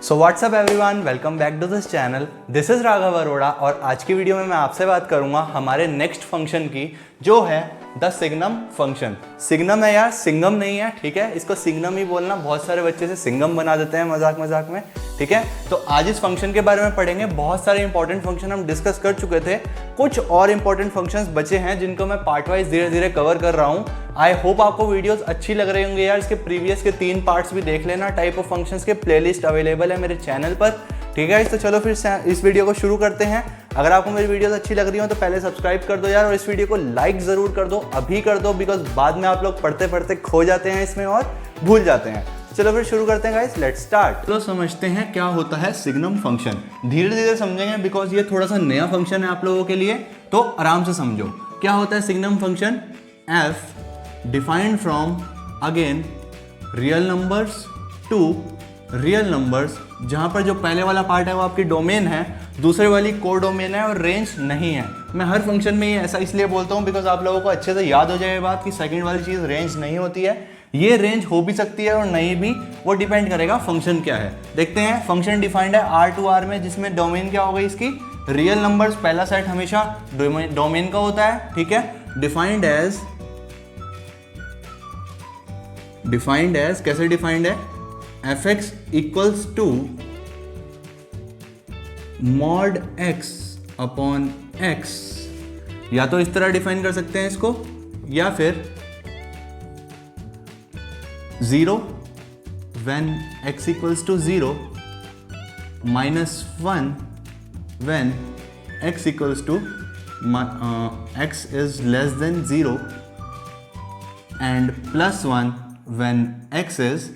So what's up everyone, welcome back to this channel. This is Raghav Arora और आज की video में मैं आपसे बात करूंगा हमारे नेक्स्ट फंक्शन की, जो है द सिग्नम फंक्शन। सिग्नम है यार, सिंगम नहीं है, ठीक है। इसको सिग्नम ही बोलना, बहुत सारे बच्चे से सिंगम बना देते हैं मजाक मजाक में, ठीक है। तो आज इस फंक्शन के बारे में पढ़ेंगे। बहुत सारे इंपॉर्टेंट फंक्शन हम डिस्कस कर चुके थे, कुछ और इंपॉर्टेंट फंक्शंस बचे हैं जिनको मैं पार्ट वाइज धीरे धीरे कवर कर रहा हूँ। आई होप आपको वीडियोस अच्छी लग रही होंगे यार। इसके प्रीवियस के 3 पार्ट्स भी देख लेना। टाइप ऑफ फंक्शंस के प्लेलिस्ट अवेलेबल है मेरे चैनल पर, ठीक है। तो चलो फिर इस वीडियो को शुरू करते हैं। अगर आपको मेरी वीडियोस अच्छी लग रही हो तो पहले सब्सक्राइब कर दो यार, और इस वीडियो को लाइक जरूर कर दो, अभी कर दो, बिकॉज बाद में आप लोग पढ़ते पढ़ते खो जाते हैं इसमें और भूल जाते हैं। चलो फिर शुरू करते हैं गाइस, लेट्स स्टार्ट। तो समझते हैं क्या होता है सिग्नम फंक्शन। धीरे धीरे समझेंगे बिकॉज ये थोड़ा सा नया फंक्शन है आप लोगों के लिए, तो आराम से समझो क्या होता है signum function. F defined from again real numbers to real numbers, जहां पर जो पहले वाला पार्ट है वो आपकी डोमेन है, दूसरे वाली को डोमेन है और रेंज नहीं है। मैं हर फंक्शन में ये ऐसा इसलिए बोलता हूँ बिकॉज आप लोगों को अच्छे से याद हो जाए ये बात कि सेकंड वाली चीज़ रेंज नहीं होती है। ये रेंज हो भी सकती है और नहीं भी, वो डिपेंड करेगा फंक्शन क्या है। देखते हैं फंक्शन डिफाइंड है R टू R में, जिसमें डोमेन क्या होगा इसकी, रियल नंबर्स। पहला सेट हमेशा डोमेन का होता है, ठीक है। डिफाइंड एज कैसे डिफाइंड है, fx equals to mod x upon x। या तो इस तरह डिफाइन कर सकते हैं इसको, या फिर 0 when x equals to 0 minus 1 when x equals to x is less than 0 and plus 1 when x is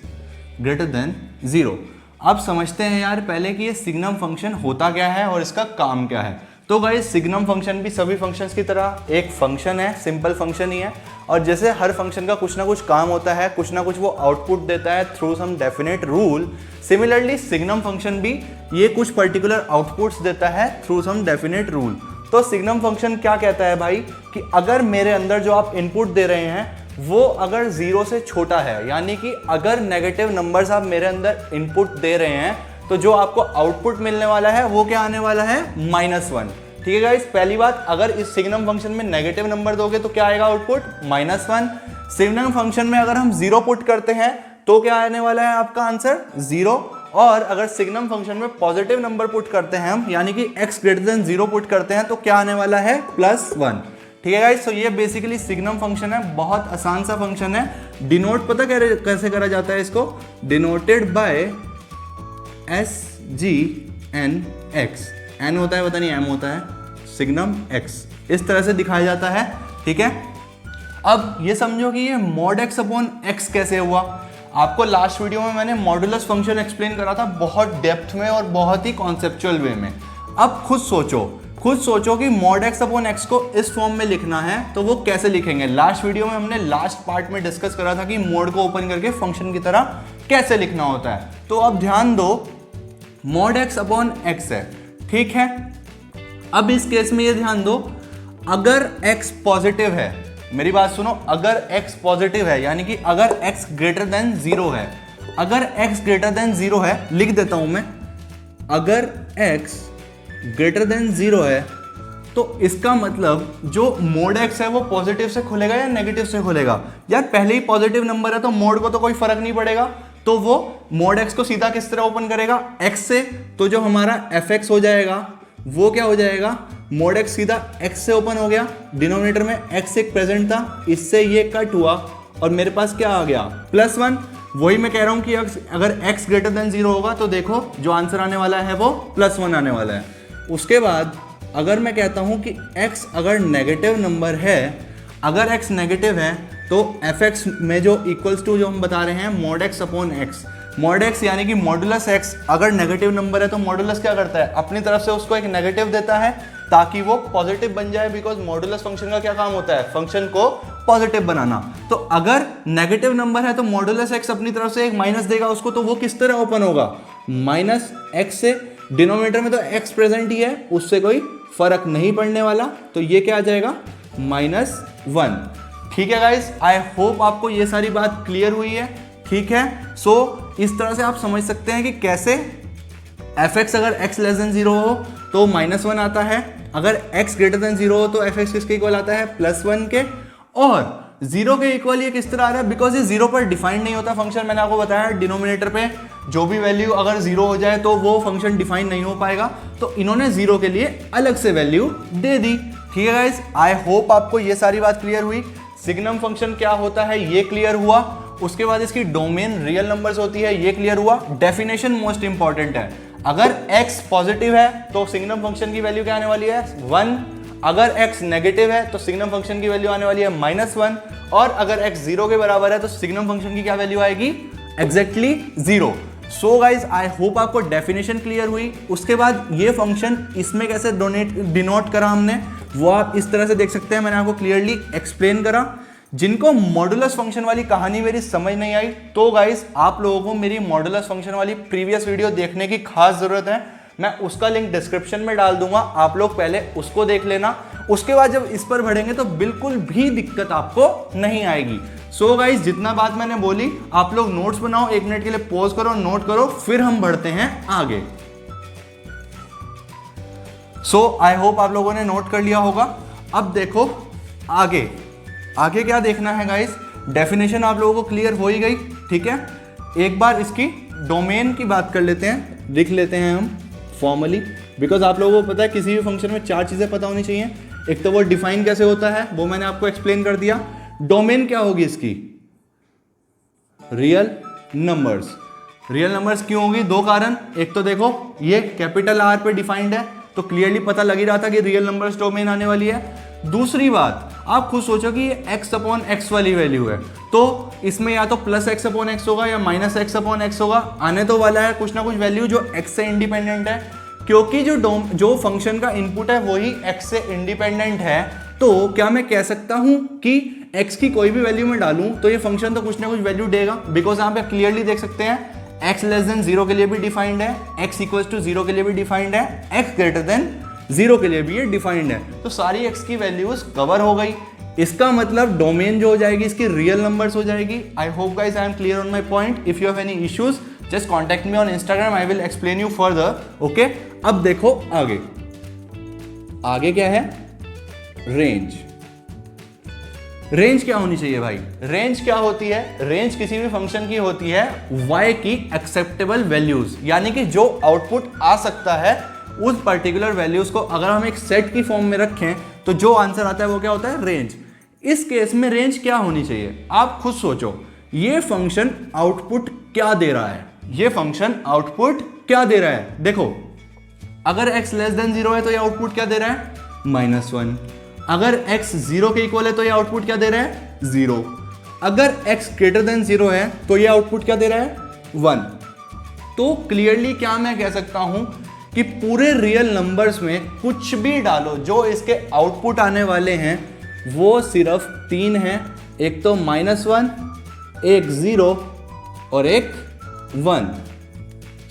greater than 0। अब समझते हैं यार पहले कि ये सिग्नम फंक्शन होता क्या है और इसका काम क्या है। तो गाइस सिग्नम फंक्शन भी सभी फंक्शंस की तरह एक फंक्शन है, सिंपल फंक्शन ही है। और जैसे हर फंक्शन का कुछ ना कुछ काम होता है, कुछ ना कुछ वो आउटपुट देता है through some definite rule, similarly signum function भी ये कुछ पर्टिकुलर आउटपुट्स देता है थ्रू सम डेफिनेट रूल। तो सिग्नम फंक्शन क्या कहता है भाई कि अगर मेरे अंदर जो आप इनपुट दे रहे हैं वो अगर 0 से छोटा है, यानी कि अगर नेगेटिव नंबर्स आप मेरे अंदर इनपुट दे रहे हैं, तो जो आपको आउटपुट मिलने वाला है वो क्या आने वाला है, -1, ठीक है गाइस। पहली बात, अगर इस सिग्नम फंक्शन में नेगेटिव नंबर दोगे तो क्या आएगा आउटपुट, -1। सिग्नम फंक्शन में अगर हम 0 पुट करते हैं तो क्या आने वाला है आपका आंसर, 0। और अगर सिग्नम फंक्शन में पॉजिटिव नंबर पुट करते हैं हम, यानी कि x ग्रेटर देन 0 पुट करते हैं, तो क्या आने वाला है, +1, ठीक है गाइस। तो ये बेसिकली सिग्नम फंक्शन है, बहुत आसान सा फंक्शन है। डिनोट पता कैसे करा जाता है इसको, डिनोटेड बाय SGNX। n होता है, पता नहीं m होता है, सिग्नम x इस तरह से दिखाया जाता है, ठीक है। अब ये समझो कि ये mod x अपॉन x कैसे हुआ। आपको लास्ट वीडियो में मैंने मॉडुलस फंक्शन एक्सप्लेन करा था बहुत डेप्थ में और बहुत ही कॉन्सेप्चुअल वे में। अब खुद सोचो कि mod x अपॉन x को इस फॉर्म में लिखना है तो वो कैसे लिखेंगे। लास्ट वीडियो में हमने लास्ट पार्ट में डिस्कस करा था कि मोड को ओपन करके फंक्शन की तरह कैसे लिखना होता है। तो अब ध्यान दो, mod x अपॉन x है, ठीक है। अब इस केस में ये ध्यान दो, अगर x पॉजिटिव है, मेरी बात सुनो, अगर x पॉजिटिव है यानी कि अगर x ग्रेटर देन 0 है, अगर x ग्रेटर देन 0 है, लिख देता हूं मैं, अगर x ग्रेटर देन 0 है तो इसका मतलब जो मोड x है वो पॉजिटिव से खुलेगा या नेगेटिव से खुलेगा। यार पहले ही पॉजिटिव नंबर है तो मोड को तो कोई फर्क नहीं पड़ेगा, तो वो मोड x को सीधा किस तरह ओपन करेगा, x से। तो जो हमारा fx हो जाएगा वो क्या हो जाएगा, मोड x सीधा x से ओपन हो गया, डिनोमिनेटर में x एक प्रेजेंट था, इससे ये कट हुआ और मेरे पास क्या आ गया, +1। वही मैं कह रहा हूं कि अगर x ग्रेटर देन 0 होगा तो देखो जो आंसर आने वाला है वो +1 आने वाला है। उसके बाद अगर मैं कहता हूं कि x अगर नेगेटिव नंबर है, अगर x नेगेटिव है तो fx में जो इक्वल्स टू जो हम बता रहे हैं mod x upon x, mod x यानी कि मॉडुलस x अगर नेगेटिव नंबर है तो मॉडुलस क्या करता है, अपनी तरफ से उसको एक नेगेटिव देता है ताकि वो पॉजिटिव बन जाए, बिकॉज मॉडुलस फंक्शन का क्या काम होता है, फंक्शन को पॉजिटिव बनाना। तो अगर नेगेटिव नंबर है तो मॉडुलस x अपनी तरफ से एक माइनस देगा उसको, तो वो किस तरह ओपन होगा, -x से। डिनोमिनेटर में तो x प्रेजेंट ही है, उससे कोई फर्क नहीं पड़ने वाला, तो ये क्या आ जाएगा, -1, ठीक है गाइस। आई होप आपको ये सारी बात क्लियर हुई है, ठीक है। सो इस तरह से आप समझ सकते हैं कि कैसे एफ एक्स अगर एक्स लेस देन जीरो हो तो -1 आता है, अगर एक्स ग्रेटर देन जीरो हो तो एफ एक्स किसके इक्वल आता है, +1 के, और जीरो के इक्वल ये किस तरह आ रहा है, बिकॉज ये जीरो पर डिफाइंड नहीं होता फंक्शन। मैंने आपको बताया डिनोमिनेटर पे जो भी वैल्यू अगर जीरो हो जाए तो वो फंक्शन डिफाइन नहीं हो पाएगा, तो इन्होंने जीरो के लिए अलग से वैल्यू दे दी। ठीक है गाइस, आई होप आपको ये सारी बात क्लियर हुई। सिग्नम फंक्शन क्या होता है ये क्लियर हुआ, उसके बाद इसकी डोमेन रियल नंबर्स होती है ये क्लियर हुआ। डेफिनेशन मोस्ट इंपॉर्टेंट है, अगर x पॉजिटिव है तो सिग्नम फंक्शन की वैल्यू क्या आने वाली है, 1। अगर x नेगेटिव है तो सिग्नम फंक्शन की वैल्यू आने वाली है -1, और अगर x 0 के बराबर है तो सिग्नम फंक्शन की क्या वैल्यू आएगी, exactly 0। So guys I hope आपको डेफिनेशन क्लियर हुई। उसके बाद ये फंक्शन इसमें कैसे डिनोट करा हमने वो आप इस तरह से देख सकते हैं, मैंने आपको क्लियरली एक्सप्लेन करा। जिनको मॉडुलस फंक्शन वाली कहानी मेरी समझ नहीं आई तो गाइस आप लोगों को मेरी मॉडुलस फंक्शन वाली प्रीवियस वीडियो देखने की खास जरूरत है, मैं उसका लिंक डिस्क्रिप्शन में डाल दूंगा, आप लोग पहले उसको देख लेना। उसके बाद जब इस पर बढ़ेंगे तो बिल्कुल भी दिक्कत आपको नहीं आएगी। सो गाइस जितना बात मैंने बोली आप लोग नोट्स बनाओ, 1 मिनट के लिए पॉज करो, नोट करो, फिर हम बढ़ते हैं आगे। सो आई होप आप लोगों ने नोट कर लिया होगा। अब देखो आगे आगे क्या देखना है गाइस, डेफिनेशन आप लोगों को क्लियर हो ही गई। ठीक है, एक बार इसकी डोमेन की बात कर लेते हैं, लिख लेते हैं हम फॉर्मली, बिकॉज आप लोगों को पता है किसी भी फंक्शन में 4 चीज़ें पता होनी चाहिए। एक तो वो डिफाइन कैसे होता है वो मैंने आपको एक्सप्लेन कर दिया। डोमेन क्या होगी इसकी, रियल नंबर्स। रियल नंबर्स क्यों होगी, 2 कारण, एक तो देखो ये कैपिटल R पे डिफाइंड है तो क्लियरली पता लग ही रहा था कि रियल नंबर्स डोमेन आने वाली है। दूसरी बात, आप खुद सोचो कि ये x/x वाली वैल्यू है तो इसमें या तो +x/x होगा या -x/x होगा, आने तो वाला है कुछ ना कुछ वैल्यू जो x से इंडिपेंडेंट है, क्योंकि जो फंक्शन का इनपुट है वही x से इंडिपेंडेंट है। तो क्या मैं कह सकता हूं कि x की कोई भी वैल्यू में डालूं तो ये फंक्शन तो कुछ ना कुछ वैल्यू देगा, बिकॉज यहाँ पे क्लियरली देख सकते हैं x लेस देन 0 के लिए भी डिफाइंड है, x इक्वल टू 0 के लिए भी डिफाइंड है, x ग्रेटर देन 0 के लिए भी ये डिफाइंड है, तो सारी x की वैल्यूज कवर हो गई। इसका मतलब डोमेन जो हो जाएगी इसकी रियल नंबर्स हो जाएगी। I hope guys I am clear on my point. If you have any issues just contact me on Instagram, I will explain you further. Okay, अब देखो आगे आगे क्या है, रेंज। रेंज क्या होनी चाहिए भाई, रेंज क्या होती है, रेंज किसी भी फंक्शन की होती है y की एक्सेप्टेबल वैल्यूज, यानी कि जो आउटपुट आ सकता है उस पर्टिकुलर वैल्यूज को अगर हम एक सेट की फॉर्म में रखें तो जो आंसर आता है वो क्या होता है, रेंज। इस केस में रेंज क्या होनी चाहिए, आप खुद सोचो, ये फंक्शन आउटपुट क्या दे रहा है, ये फंक्शन आउटपुट क्या दे रहा है। देखो अगर x लेस देन 0 है तो ये आउटपुट क्या दे रहा है, -1। अगर x 0 के इक्वल है तो ये आउटपुट क्या दे रहा है, 0। अगर x ग्रेटर देन 0 है तो ये आउटपुट क्या दे रहा है, 1। तो क्लियरली क्या मैं कह सकता हूं कि पूरे रियल नंबर्स में कुछ भी डालो जो इसके आउटपुट आने वाले हैं वो सिर्फ 3 हैं, एक तो -1, एक 0 और एक 1।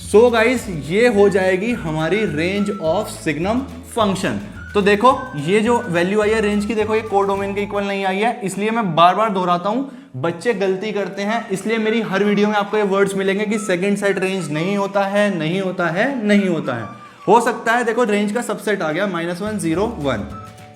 सो गाइस ये हो जाएगी हमारी रेंज ऑफ सिग्नम फंक्शन। तो देखो ये जो वैल्यू आई है रेंज की, देखो ये कोडोमेन के इक्वल नहीं आई है, इसलिए मैं बार बार दोहराता हूं, बच्चे गलती करते हैं, इसलिए मेरी हर वीडियो में आपको ये वर्ड्स मिलेंगे कि सेकंड सेट रेंज नहीं होता है, नहीं होता है, नहीं होता है। हो सकता है देखो रेंज का सबसेट आ गया -1 0 1,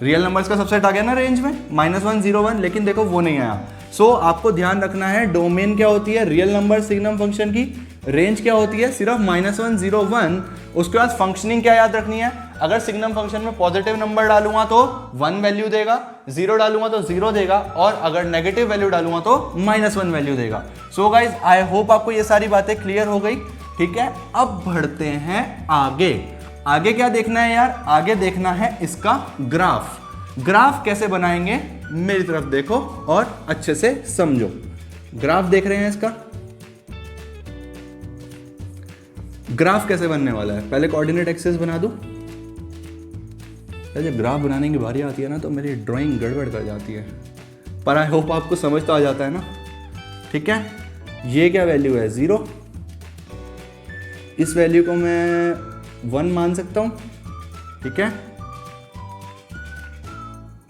रियल नंबर्स का सबसेट आ गया ना रेंज में -1 0 1, लेकिन देखो वो नहीं आया। सो आपको ध्यान रखना है डोमेन क्या होती है, रियल नंबर सिग्नम फंक्शन की, रेंज क्या होती है सिर्फ -1 0 1। उसके बाद फंक्शनिंग क्या याद रखनी है, अगर सिग्नम फंक्शन में पॉजिटिव नंबर डालूंगा तो 1 वैल्यू देगा, 0 डालूंगा तो 0 देगा, और अगर नेगेटिव वैल्यू डालूंगा तो -1 वैल्यू देगा। सो गाइज आई होप आपको ये सारी बातें क्लियर हो गई। ठीक है, अब बढ़ते हैं आगे। आगे क्या देखना है यार, आगे देखना है इसका ग्राफ। ग्राफ कैसे बनाएंगे मेरी तरफ देखो और अच्छे से समझो। ग्राफ देख रहे हैं इसका, ग्राफ कैसे बनने वाला है, पहले कोऑर्डिनेट एक्सिस बना दूं। जब ग्राफ बनाने की बारी आती है ना तो मेरी ड्राइंग गड़बड़ कर जाती है, पर आई होप आपको समझ तो आ जाता है ना। ठीक है, ये क्या वैल्यू है 0, इस वैल्यू को मैं 1 मान सकता हूं। ठीक है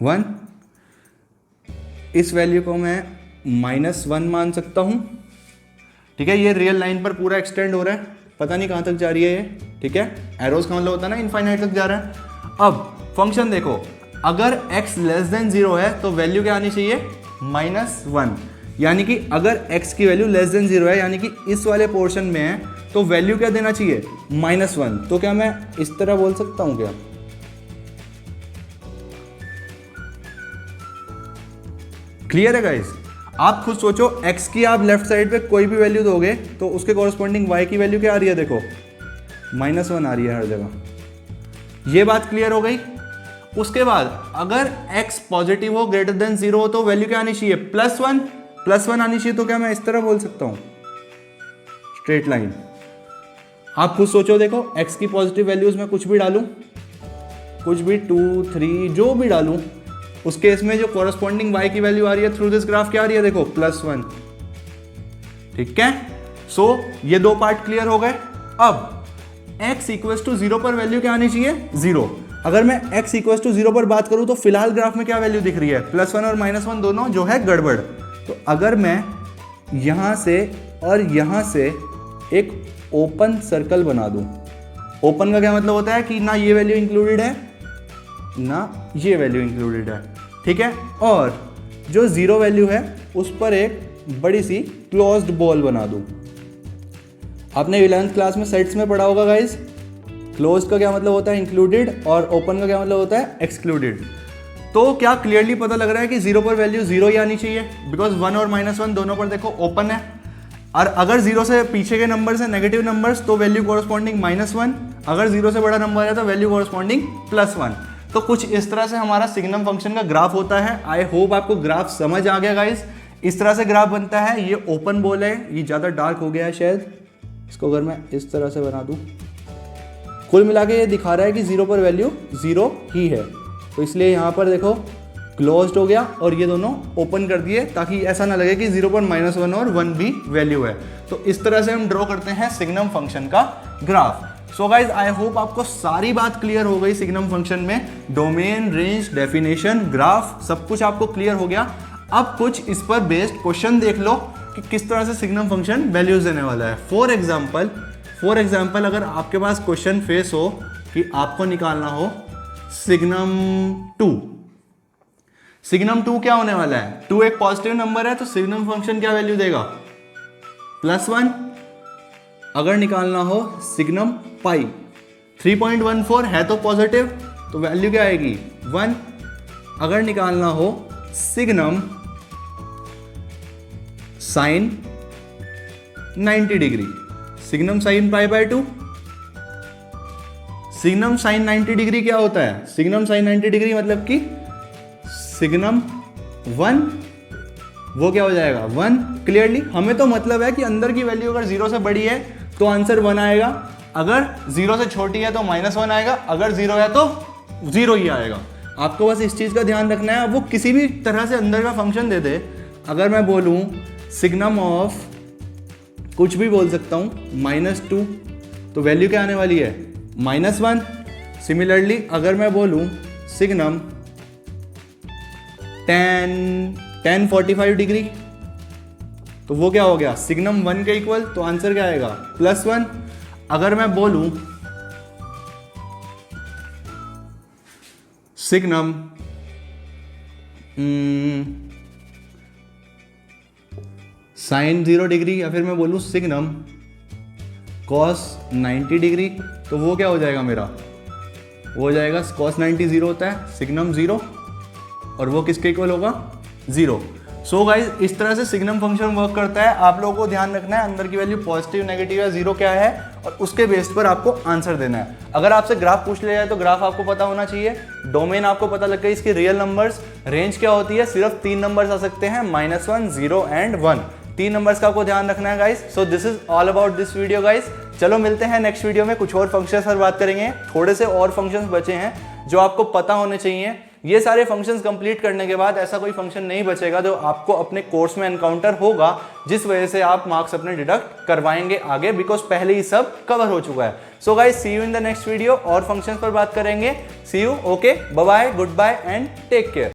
1, इस वैल्यू को मैं -1 मान सकता हूं। ठीक है, ये रियल लाइन पर पूरा एक्सटेंड हो रहा है, पता नहीं कहां तक जा रही है ये। ठीक है, एरोज का मतलब होता है ना इनफाइनाइट तक जा रहा है। अब फंक्शन देखो, अगर x लेस देन 0 है तो वैल्यू क्या आनी चाहिए, -1, यानी कि अगर x की वैल्यू लेस देन 0 है यानी कि इस वाले पोर्शन में है तो वैल्यू क्या देना चाहिए, -1। तो क्या मैं इस तरह बोल सकता हूं क्या, क्लियर है गाइस? आप खुद सोचो, x की आप लेफ्ट साइड पे कोई भी वैल्यू दोगे तो उसके कॉरस्पॉन्डिंग y की वैल्यू क्या आ रही है, देखो -1 आ रही है हर जगह। ये बात क्लियर हो गई। उसके बाद अगर x पॉजिटिव हो, ग्रेटर देन 0 हो तो वैल्यू क्या आनी चाहिए, +1 आनी चाहिए। तो क्या मैं इस तरह बोल सकता हूं, स्ट्रेट लाइन। आप खुद सोचो, देखो x की पॉजिटिव वैल्यूज में कुछ भी डालूं, कुछ भी 2, 3 जो भी डालूं, उस केस में जो कॉरस्पॉन्डिंग y की वैल्यू आ रही है थ्रू दिस ग्राफ क्या आ रही है, देखो +1। ठीक है, सो ये दो पार्ट क्लियर हो गए। अब x = 0 पर वैल्यू क्या आनी चाहिए, 0। अगर मैं x = 0 पर बात करूं तो फिलहाल ग्राफ में क्या वैल्यू दिख रही है, +1 और -1 दोनों जो है गड़बड़। तो अगर मैं यहां से और यहां से एक ओपन सर्कल बना दूं, ओपन का क्या मतलब होता है कि ना ये वैल्यू इंक्लूडेड है ना ये वैल्यू इंक्लूडेड है, ठीक है। और जो 0 वैल्यू है उस पर एक बड़ी सी क्लोज्ड बॉल बना दूं। आपने 11th क्लास में सेट्स में पढ़ा होगा गाइस, क्लोज का क्या मतलब होता है, इंक्लूडेड, और ओपन का क्या मतलब होता है, एक्सक्लूडेड। तो क्या क्लियरली पता लग रहा है कि 0 पर वैल्यू 0 ही आनी चाहिए, बिकॉज 1 और -1 दोनों पर देखो ओपन है। और अगर 0 से पीछे के नंबर है नेगेटिव नंबर्स तो वैल्यू कॉरस्पॉन्डिंग -1, अगर 0 से बड़ा नंबर है तो वैल्यू कॉरस्पॉन्डिंग +1। तो कुछ इस तरह से हमारा सिग्नम फंक्शन का ग्राफ होता है। आई होप आपको ग्राफ समझ आ गया गाइस। इस तरह से ग्राफ बनता है। ये ओपन बॉल है, ये ज़्यादा डार्क हो गया है शायद, इसको अगर मैं इस तरह से बना दूं, कुल मिला के ये दिखा रहा है कि 0 पर वैल्यू 0 ही है। तो इसलिए यहाँ पर देखो क्लोज्ड हो गया और ये दोनों ओपन कर दिए ताकि ऐसा ना लगे कि 0 पर -1 और 1 भी वैल्यू है। तो इस तरह से हम ड्रॉ करते हैं सिग्नम फंक्शन का graph. So guys I hope आपको सारी बात क्लियर हो गई सिग्नम फंक्शन में। डोमेन, रेंज, डेफिनेशन, ग्राफ सब कुछ आपको क्लियर हो गया। अब कुछ इस पर बेस्ड क्वेश्चन देख लो कि किस तरह से सिग्नम फंक्शन वैल्यूज देने वाला है। फॉर एग्जाम्पल अगर आपके पास क्वेश्चन फेस हो कि आपको निकालना हो सिग्नम 2 क्या होने वाला है, 2 एक पॉजिटिव नंबर है तो सिग्नम फंक्शन क्या वैल्यू देगा, +1। अगर निकालना हो सिग्नम पाई, 3.14 है तो पॉजिटिव तो वैल्यू क्या आएगी, 1। अगर निकालना हो signum sine 90 degree, signum sine π/2, signum sine 90 degree क्या होता है, सिग्नम साइन 90 डिग्री मतलब कि सिग्नम 1 वो क्या हो जाएगा, 1। क्लियरली हमें तो मतलब है कि अंदर की वैल्यू अगर 0 से बड़ी है तो आंसर 1 आएगा, अगर 0 से छोटी है तो -1 आएगा, अगर 0 है तो 0 ही आएगा। आपको बस इस चीज़ का ध्यान रखना है। वो किसी भी तरह से अंदर का फंक्शन दे दे, अगर मैं बोलूँ सिग्नम ऑफ कुछ भी बोल सकता हूँ -2 तो वैल्यू क्या आने वाली है, -1। सिमिलरली अगर मैं बोलूँ सिग्नम tan 45 डिग्री तो वो क्या हो गया, सिग्नम 1 के इक्वल, तो आंसर क्या आएगा, +1। अगर मैं बोलूं सिग्नम साइन 0 डिग्री या फिर मैं बोलूं सिग्नम कॉस 90 डिग्री तो वो क्या हो जाएगा मेरा, वो हो जाएगा कॉस 90 0 होता है, सिग्नम 0 और वो किसके इक्वल होगा, 0। सो गाइज इस तरह से सिग्नम फंक्शन वर्क करता है। आप लोगों को ध्यान रखना है अंदर की वैल्यू पॉजिटिव, नेगेटिव या 0 क्या है और उसके बेस पर आपको आंसर देना है। अगर आपसे ग्राफ पूछ लिया जाए तो ग्राफ आपको पता होना चाहिए, डोमेन आपको पता लग गई, इसके रियल नंबर्स, रेंज क्या होती है, सिर्फ 3 नंबर्स आ सकते हैं, -1, 0 एंड 1। 3 नंबर्स का आपको ध्यान रखना है guys. So this is all about this video guys. चलो मिलते हैं नेक्स्ट वीडियो में, कुछ और फंक्शंस पर बात करेंगे। थोड़े से और फंक्शंस बचे हैं जो आपको पता होने चाहिए। ये सारे फंक्शंस कंप्लीट करने के बाद ऐसा कोई फंक्शन नहीं बचेगा जो आपको अपने कोर्स में एनकाउंटर होगा, जिस वजह से आप मार्क्स अपने डिडक्ट करवाएंगे आगे, बिकॉज पहले ही सब कवर हो चुका है। So guys see you in the next video, और फंक्शंस पर बात करेंगे। See you, okay, bye bye, good bye and take care.